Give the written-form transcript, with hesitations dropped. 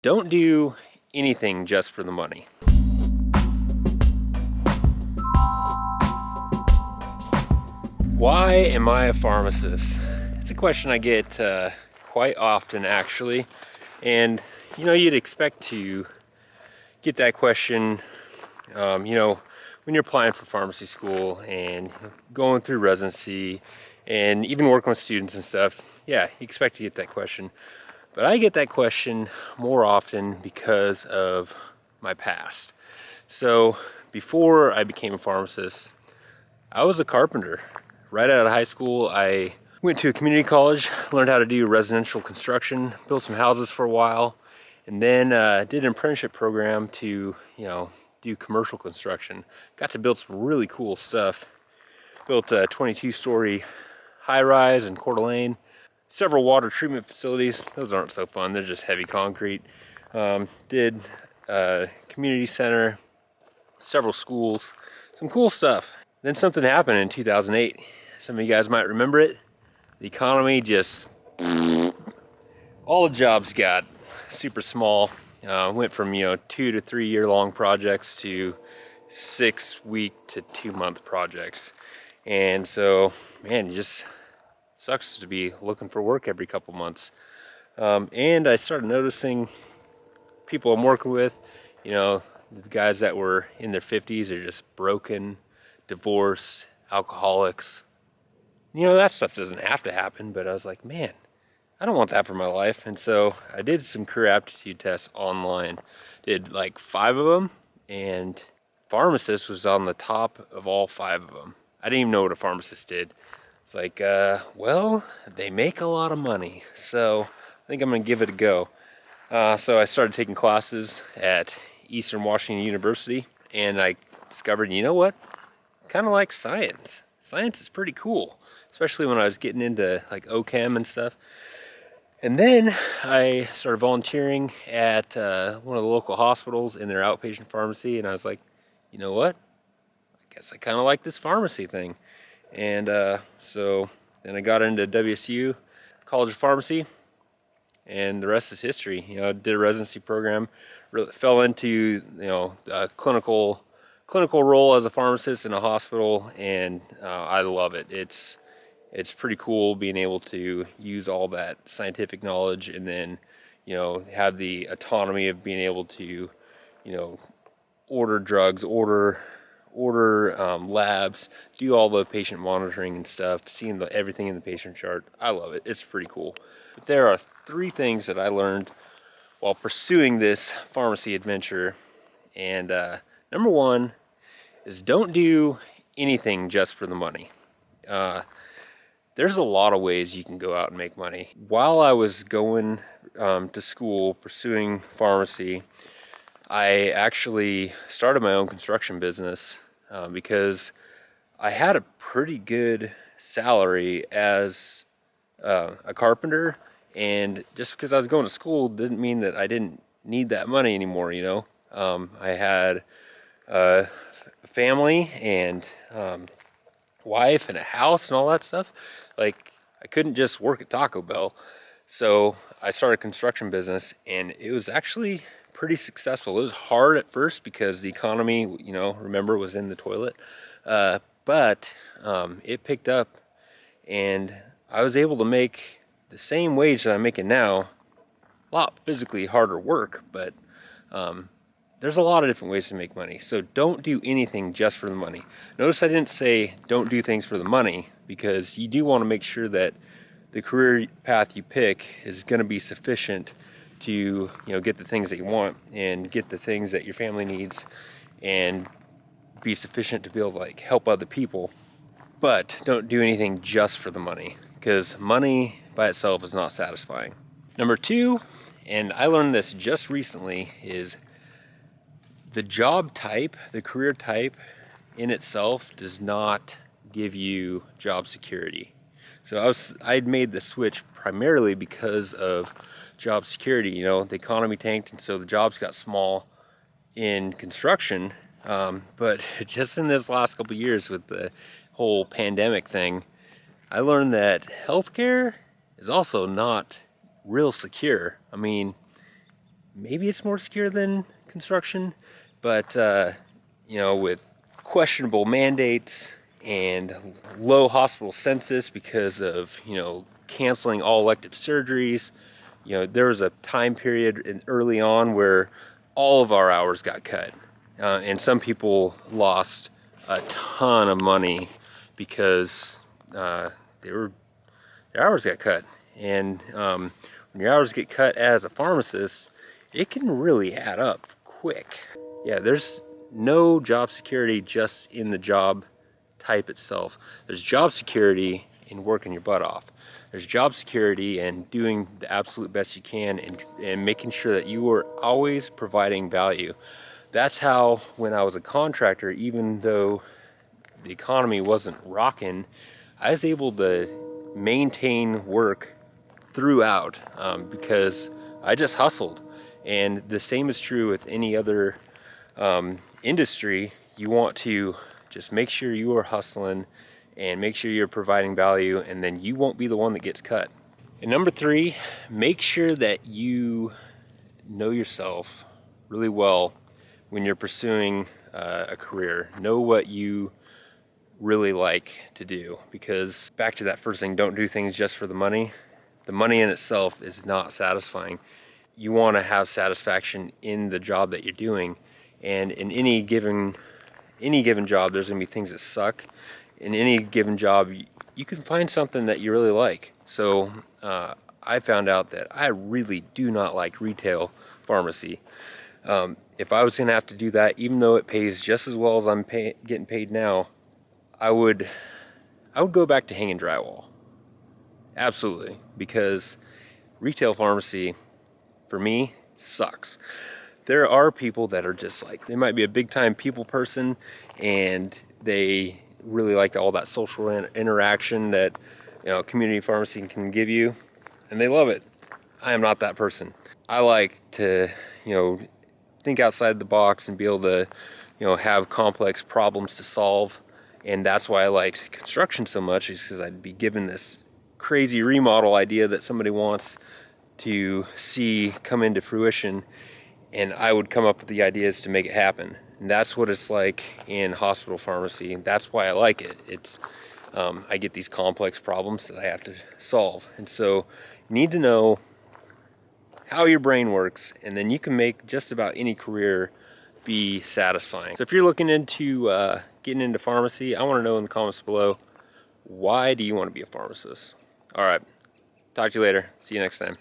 Don't do anything just for the money. Why am I a pharmacist? It's a question I get quite often, actually. And you'd expect to get that question, when you're applying for pharmacy school and going through residency and even working with students and stuff. Yeah, you expect to get that question. But I get that question more often because of my past. So before I became a pharmacist, I was a carpenter. Right out of high school, I went to a community college, learned how to do residential construction, built some houses for a while, and then did an apprenticeship program to, do commercial construction. Got to build some really cool stuff. Built a 22-story high-rise in Coeur d'Alene. Several water treatment facilities. Those aren't so fun. They're just heavy concrete. Did a community center, several schools, some cool stuff. Then something happened in 2008. Some of you guys might remember it. The economy just, all the jobs got super small. Went from 2 to 3 year long projects to 6 week to 2 month projects. And so, man, it just sucks to be looking for work every couple months. And I started noticing people I'm working with, the guys that were in their 50s are just broken, divorced, alcoholics. That stuff doesn't have to happen, but I was like, man, I don't want that for my life. And so I did some career aptitude tests online. Did like 5 of them, and pharmacist was on the top of all 5 of them. I didn't even know what a pharmacist did. It's like, well, they make a lot of money, so I think I'm gonna give it a go. So I started taking classes at Eastern Washington University, and I discovered, you know what? Kind of like science. Science is pretty cool, especially when I was getting into like OChem and stuff. And then I started volunteering at one of the local hospitals in their outpatient pharmacy, and I was like, you know what? I guess I kind of like this pharmacy thing. And so then I got into WSU, College of Pharmacy, and the rest is history. I did a residency program, really fell into a clinical role as a pharmacist in a hospital, and I love it. It's pretty cool being able to use all that scientific knowledge and then have the autonomy of being able to order drugs, order labs, do all the patient monitoring and stuff, seeing everything in the patient chart. I love it. It's pretty cool. But there are 3 things that I learned while pursuing this pharmacy adventure. And number 1 is don't do anything just for the money. There's a lot of ways you can go out and make money. While I was going to school pursuing pharmacy, I actually started my own construction business because I had a pretty good salary as a carpenter, and just because I was going to school didn't mean that I didn't need that money anymore. I had a family and wife and a house and all that stuff. Like, I couldn't just work at Taco Bell. So I started a construction business, and it was actually pretty successful. It was hard at first because the economy, remember, was in the toilet. But it picked up, and I was able to make the same wage that I'm making now. A lot physically harder work, but there's a lot of different ways to make money. So don't do anything just for the money. Notice I didn't say don't do things for the money, because you do want to make sure that the career path you pick is going to be sufficient to get the things that you want and get the things that your family needs and be sufficient to be able to help other people. But don't do anything just for the money, because money by itself is not satisfying. Number 2, and I learned this just recently, is the job type, the career type in itself does not give you job security. So I'd made the switch primarily because of job security. The economy tanked, and so the jobs got small in construction. But just in this last couple of years with the whole pandemic thing, I learned that healthcare is also not real secure. I mean, maybe it's more secure than construction, but you know, with questionable mandates and low hospital census because of, you know, canceling all elective surgeries, you know, there was a time period early on where all of our hours got cut, and some people lost a ton of money because their hours got cut. And when your hours get cut as a pharmacist, it can really add up quick. Yeah, there's no job security just in the job type itself. There's job security in working your butt off. There's job security and doing the absolute best you can, and making sure that you are always providing value. That's how, when I was a contractor, even though the economy wasn't rocking, I was able to maintain work throughout, because I just hustled. And the same is true with any other industry. You want to just make sure you are hustling and make sure you're providing value, and then you won't be the one that gets cut. And number 3, make sure that you know yourself really well when you're pursuing a career. Know what you really like to do, because back to that first thing, don't do things just for the money. The money in itself is not satisfying. You want to have satisfaction in the job that you're doing, and in any given job, there's going to be things that suck. In any given job, you can find something that you really like. So I found out that I really do not like retail pharmacy. If I was going to have to do that, even though it pays just as well as I'm getting paid now, I would go back to hanging drywall. Absolutely, because retail pharmacy, for me, sucks. There are people that are just like, they might be a big time people person, and they really like all that social interaction that, you know, community pharmacy can give you, and they love it. I am not that person. I like to, you know, think outside the box and be able to, you know, have complex problems to solve. And that's why I liked construction so much, is because I'd be given this crazy remodel idea that somebody wants to see come into fruition, and I would come up with the ideas to make it happen. And that's what it's like in hospital pharmacy, and that's why I like it. It's I get these complex problems that I have to solve, and so you need to know how your brain works, and then you can make just about any career be satisfying. So if you're looking into getting into pharmacy, I want to know in the comments below, why do you want to be a pharmacist? All right, talk to you later. See you next time.